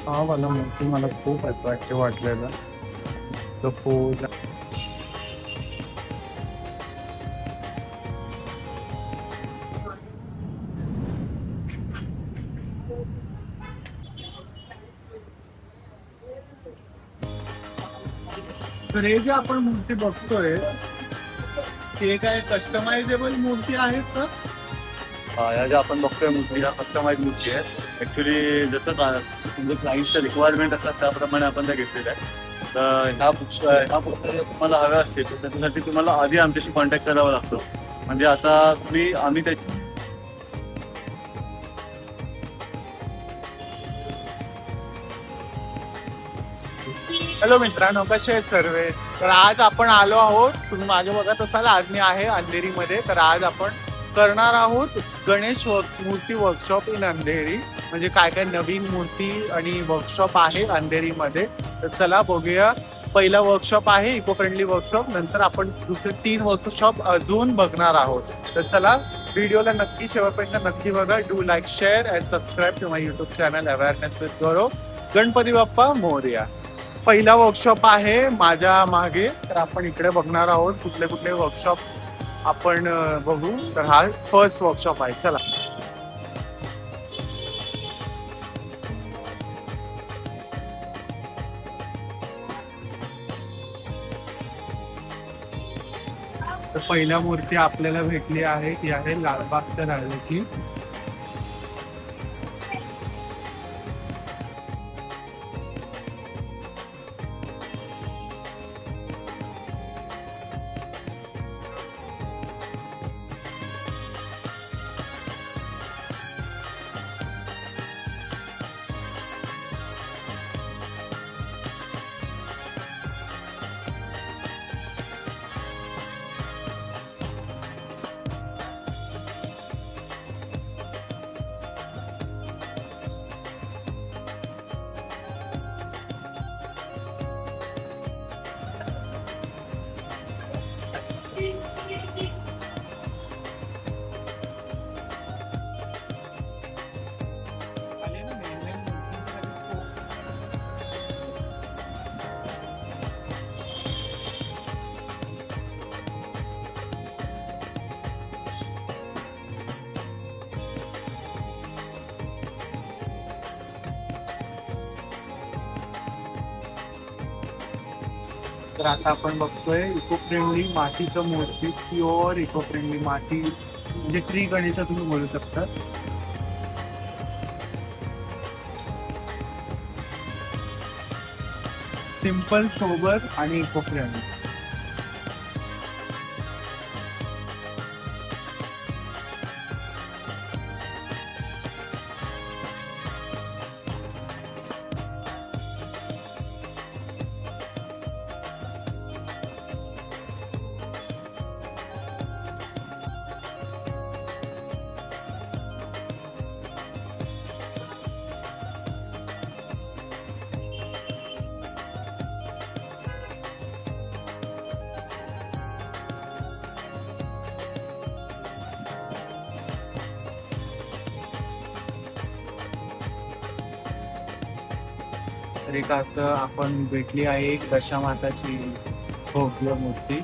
हा वाला मूर्ती मला खूप अट्रॅक्टिव्ह वाटलेला. तो पोज. तर हे जे आपण मूर्ती बघतोय ते काय कस्टमायझेबल मूर्ती आहेत का? या ज्या आपण बघतोय मूर्ती ह्या कस्टमाइज मूर्ती आहेत. ऍक्च्युली जसं म्हणजे क्लायंटच्या रिक्वायरमेंट असतात त्याप्रमाणे आपण त्या घेतलेल्या आहेत. तर ह्या मूर्ती तुम्हाला हव्या असतील तर त्याच्यासाठी तुम्हाला आधी आमच्याशी कॉन्टॅक्ट करावा लागतो. म्हणजे आता आम्ही त्या हॅलो मित्रांनो, कसे आहेत सर्व? तर आज आपण आलो आहोत, तुम्ही मागे बघत असाल, आज मी आहे अंधेरीमध्ये. तर आज आपण करणार आहोत गणेश मूर्ती वर्कशॉप इन अंधेरी. म्हणजे काय काय नवीन मूर्ती आणि वर्कशॉप आहे अंधेरीमध्ये. तर चला बघूया. पहिला वर्कशॉप आहे इको फ्रेंडली वर्कशॉप, नंतर आपण दुसरे 3 वर्कशॉप अजून बघणार आहोत. तर चला, व्हिडिओला नक्की शेवटपर्यंत नक्की बघा. Do like, share and subscribe to my YouTube channel awareness with Gaurav. Ganpati Bappa मोरया. पहिला वर्कशॉप आहे माझ्या मागे. तर आपण इकडे बघणार आहोत कुठले कुठले वर्कशॉप आपण बघू. तर हा फर्स्ट वर्कशॉप आहे. चला. तर पहिल्या मूर्ती आपल्याला भेटली आहे ती आहे लालबागच्या राजाची. तर आता आपण बघतोय इको फ्रेंडली मातीचं मूर्ती. प्युअर इको फ्रेंडली माती, म्हणजे ट्री गणेश तुम्ही बोलू शकता. सिंपल, सोबर आणि इको फ्रेंडली. तर एक आता आपण भेटली आहे एक दशामाताची भव्य मूर्ती.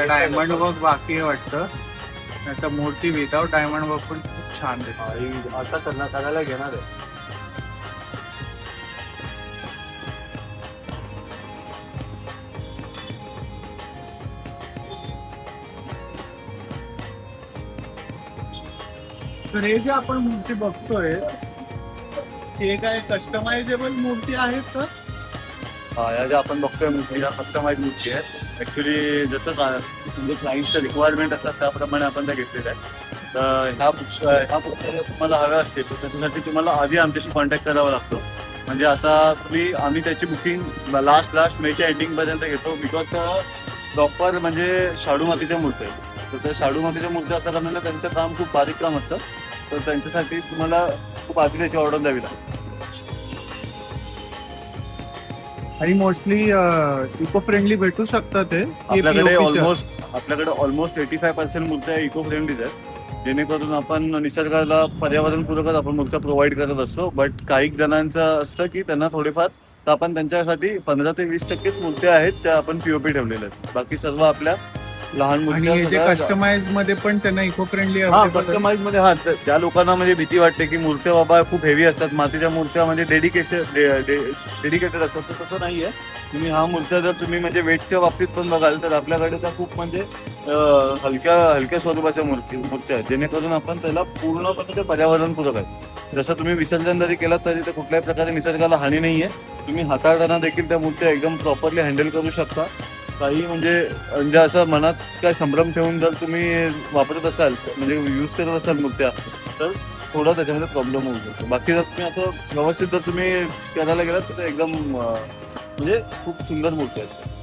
डायमंड वर्क बाकी आहे वाटतं. त्याचा मूर्ती विदाउट डायमंड वर्क पण खूप छान दिसते. आता करायला घेणार आहे. तर हे जे आपण मूर्ती बघतोय ते काय कस्टमायझेबल मूर्ती आहेत का? या ज्या आपण बघतोय मूर्ती ह्या कस्टमाइज मूर्ती आहेत. ऍक्च्युली जसं म्हणजे क्लायंटच्या रिक्वायरमेंट असतात त्याप्रमाणे आपण त्या घेतलेल्या आहेत. तर ह्या मूर्ती तुम्हाला हव्या असतील तर त्याच्यासाठी तुम्हाला आधी आमच्याशी कॉन्टॅक्ट करावा लागतो. म्हणजे आता आम्ही त्याची बुकिंग लास्ट मेच्या एंडिंगपर्यंत घेतो. बिकॉज प्रॉपर म्हणजे शाडू मातीच्या मूर्त्या आहेत. तर त्या शाडू मातीच्या मूर्त्या असल्या कारणाने त्यांचं काम खूप बारीक काम असतं. तर त्यांच्यासाठी तुम्हाला खूप आधी त्याची ऑर्डर द्यावी लागते. आणि मोस्टली इको फ्रेंडली भेटू शकतं ते की आपल्याकडे POP चं? ऑलमोस्ट 85% मूर्त्या इको फ्रेंडलीच आहेत, जेणेकरून आपण निसर्गाला पर्यावरणपूरकच आपण मूर्त्या प्रोव्हाइड करत असतो. बट काही जणांचं असतं की त्यांना थोडेफार, तर आपण त्यांच्यासाठी 15 ते 20% मूर्त्या आहेत त्या आपण पीओपी ठेवलेल्या आहेत. बाकी सर्व आपल्या लहान आणि मूर्त्या हे जे सगळ्या- कस्टमाइज मध्ये पण त्यांना इको फ्रेंडली हा कस्टमाइज मध्ये ज्या लोकांना म्हणजे भीती वाटते की मूर्त्या बाबा खूप हेवी असतात, मातीच्या मूर्त्या म्हणजे डेडिकेटेड असतात, तर तसं नाहीये. तुम्ही हा मूर्त्या जर तुम्ही म्हणजे वेटच्या बाबतीत पण बघाल तर आपल्याकडे त्या खूप म्हणजे हलक्या स्वरूपाच्या मूर्त्या आहेत, जेणेकरून आपण त्याला पूर्णपणे ते पर्यावरणपूरक आहे. जसं तुम्ही विसर्जन जरी केलात तरी ते कुठल्याही प्रकारे निसर्गाला हानी नाहीये. तुम्ही हाताळताना देखील त्या मूर्त्या एकदम प्रॉपरली हँडल करू शकता. काही म्हणजे असं मनात काय संभ्रम ठेवून जर तुम्ही वापरत असाल, म्हणजे यूज करत असाल मूर्त्या, तर थोडा त्याच्यामध्ये प्रॉब्लेम होऊ शकतो. बाकी जर तुम्ही असं व्यवस्थित जर तुम्ही करायला गेलात तर ते एकदम म्हणजे खूप सुंदर मूर्ती आहेत.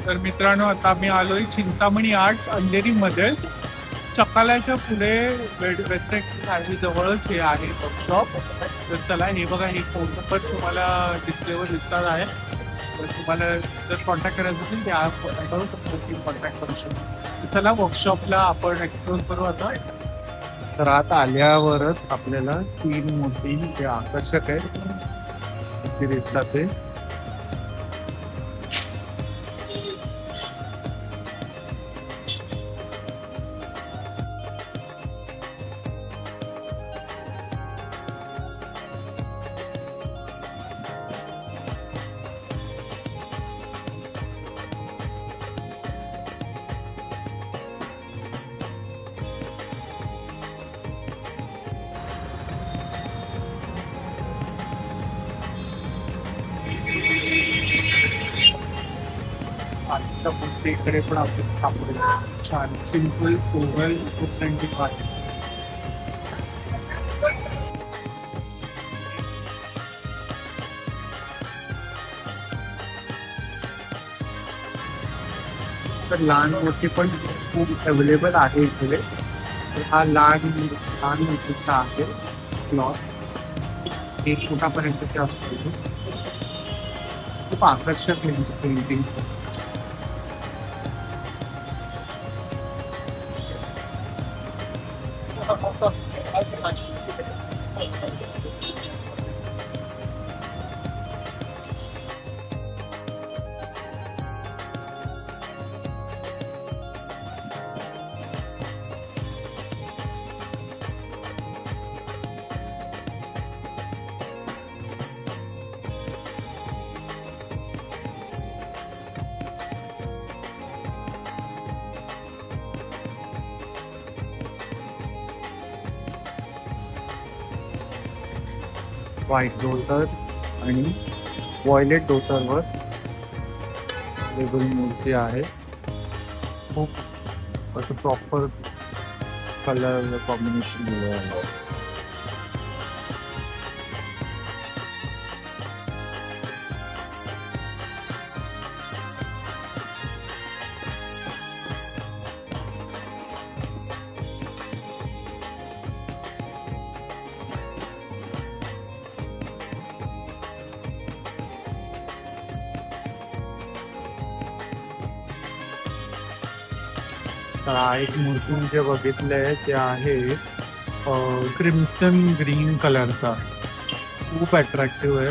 तर मित्रांनो, आता आम्ही आलोय चिंतामणी आर्ट्स अंधेरीमध्ये. चकालाच्या पुढे वेस्टर्न एक्सप्रेस हायवे जवळच हे आहे वर्कशॉप. तर चला, हे बघा, हे फोन नंबर तुम्हाला डिस्प्लेवर दिसणार आहे. तर तुम्हाला जर कॉन्टॅक्ट करायचं असेल त्या फोन नंबरवर कॉन्टॅक्ट करू शकता. चला, वर्कशॉपला आपण एक्सप्लोर करू आता. तर आत आल्यावरच आपल्याला 3 मूर्ती जे आकर्षक आहेत ते दिसतात. ते आजच्या मूर्तीकडे पण आपण सापडेल. छान सिंपल सोबल ऑथेंटिक आहे. तर लहान मूर्ती पण खूप अवेलेबल आहे इकडे. तर हा लहान मूर्तीचा आहे क्लॉथ. 1 फुटापर्यंतचे असतो. खूप आकर्षक पेंटिंग. व्हाईट डोटर आणि वॉयलेट डोटरवर वेगळी मूर्ती आहे. खूप असं प्रॉपर कलर कॉम्बिनेशन दिलं आहे. तर एक मूर्ती मी जे बघितलंय ते आहे क्रिम्सन ग्रीन कलरचा. खूप अट्रॅक्टिव्ह आहे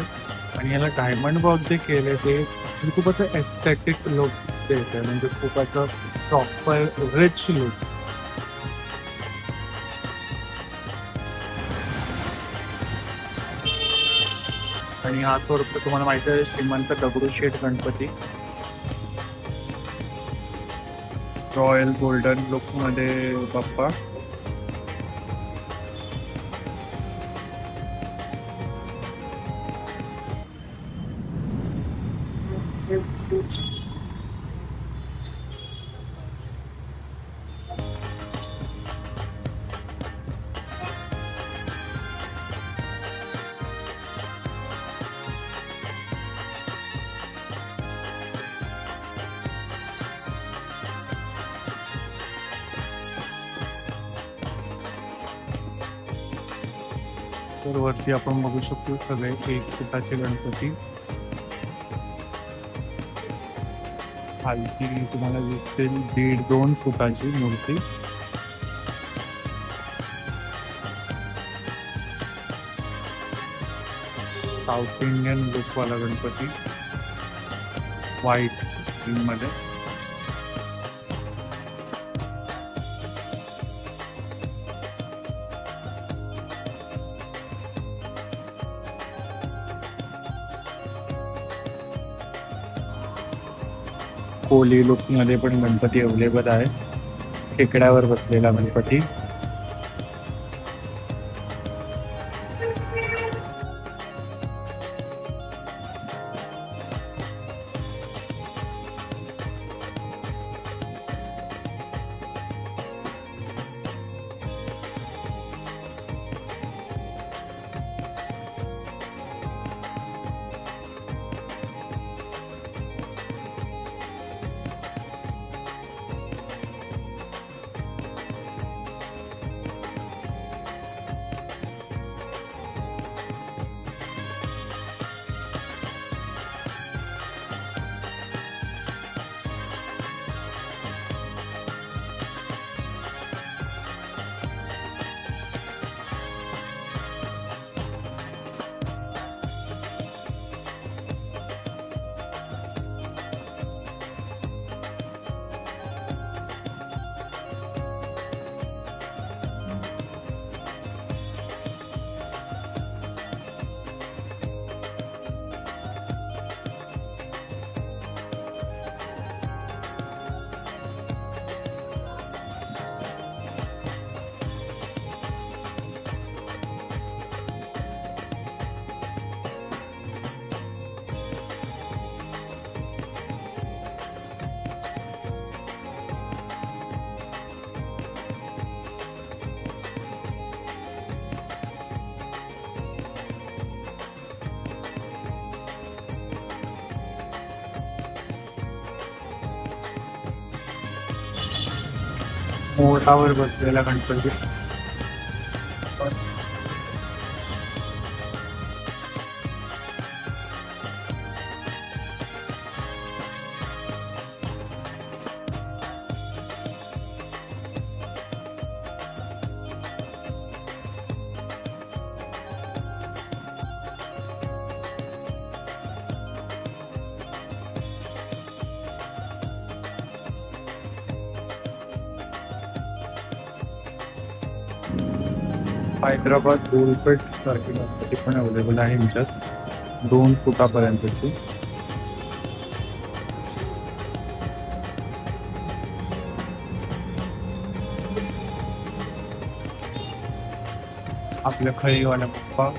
आणि याला डायमंड वर्क जे केले ते म्हणजे खूप असं एस्थेटिक लुक देते, म्हणजे खूप असं प्रॉपर रिच लुक. आणि हा स्वरूप तर तुम्हाला माहिती आहे, श्रीमंत Dagdusheth Ganpati royal golden look मध्ये बाप्पा. तर वरती आपण बघू शकतो सगळे 1 फुटाचे गणपती. खालती तुम्हाला दिसतील 1.5-2 फुटाची मूर्ती. साऊथ इंडियन लुकवाला गणपती व्हाईट थीम मध्ये. कोली लुक मध्ये पण गणपती अवेलेबल आहे. टेकड्यावर बसलेला गणपती. मोठावर बसलेला गणपती. हैदराबाद गोलपेट सारखी गणपती पण अवेलेबल आहे यांच्यात 2 फुटापर्यंतची. आपल्या खळीवाला पप्पा.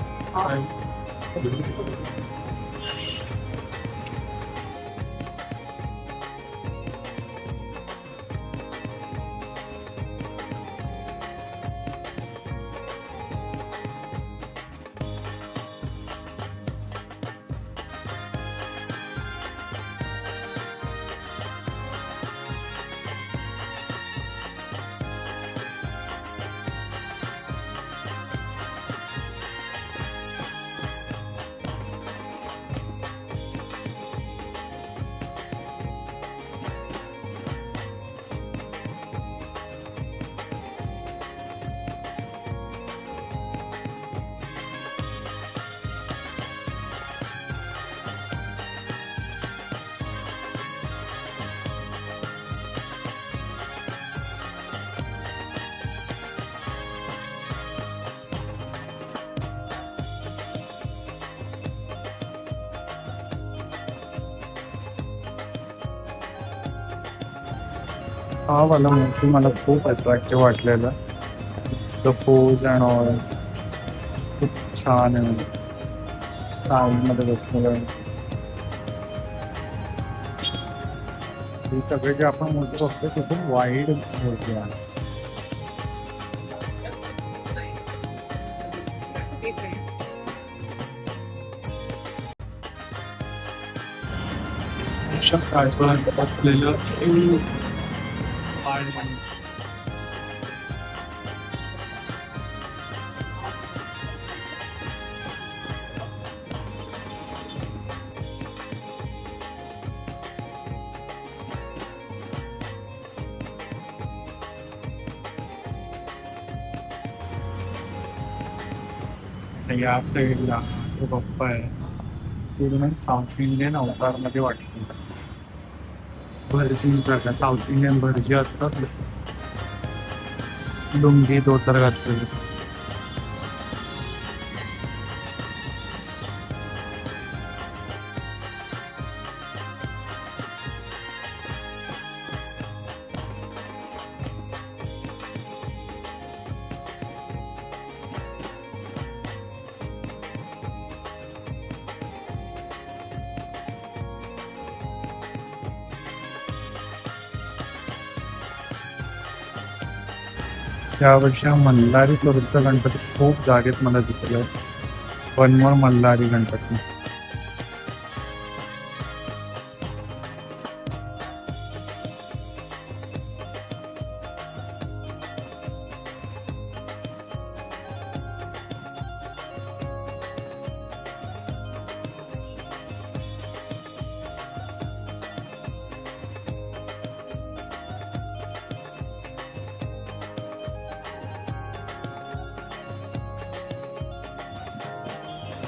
हा वाला मूर्ती मला खूप अट्रॅक्टिव्ह वाटलेला. द पोज अँड ऑल खूप छान आहे, स्टाईलमध्ये बसलेलं आहे. हे सगळे जे आपण मूर्ती बघतो ते खूप वाईड मूर्ती आहे. काळजात असलेलं आणि या साईडला तो बाप्पा आहे, पूर्ण साऊथ इंडियन अवतारमध्ये वाटतो. भटजींसारखा, साऊथ इंडियन भटजी असतात ना, लुंगी धोतर घातलेली. त्यापेक्षा मल्हारी स्वरूपचा गणपती खूप जागेत मला दिसलं. वनमोर मल्हारी गणपती.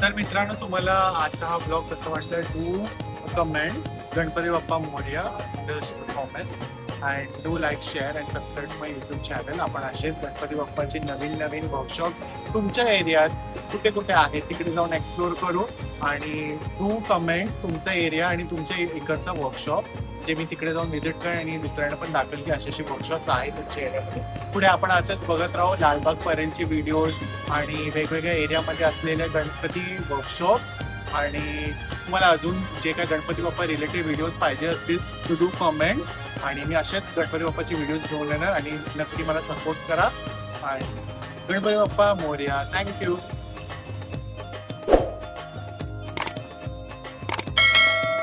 तर मित्रांनो, तुम्हाला आजचा हा ब्लॉग कसा वाटला do comment. Ganpati Bappa Morya comment and do like share and subscribe to my YouTube channel. आपण असेच गणपती बाप्पाचे नवीन नवीन वर्कशॉप्स तुमच्या एरियात कुठे कुठे आहेत तिकडे जाऊन एक्सप्लोर करू. आणि डू कमेंट तुमचा एरिया आणि तुमच्या इकडचा वर्कशॉप जे मी तिकडे जाऊन व्हिजिट करेन आणि दुसऱ्यांना पण दाखवेल की असे वर्कशॉप्स आहेत तुमच्या एरियामध्ये. पुढे आपण असंच बघत राहू लालबागपर्यंतचे व्हिडिओज आणि वेगवेगळ्या एरियामध्ये असलेल्या गणपती वर्कशॉप्स. आणि तुम्हाला अजून जे काय गणपती बाप्पा रिलेटेड व्हिडिओज पाहिजे असतील टू डू कमेंट. आणि मी अशाच गणपती बाप्पाचे व्हिडिओज घेऊन येणार आणि नक्की मला सपोर्ट करा. आणि गणपती बाप्पा मोरया. थँक्यू.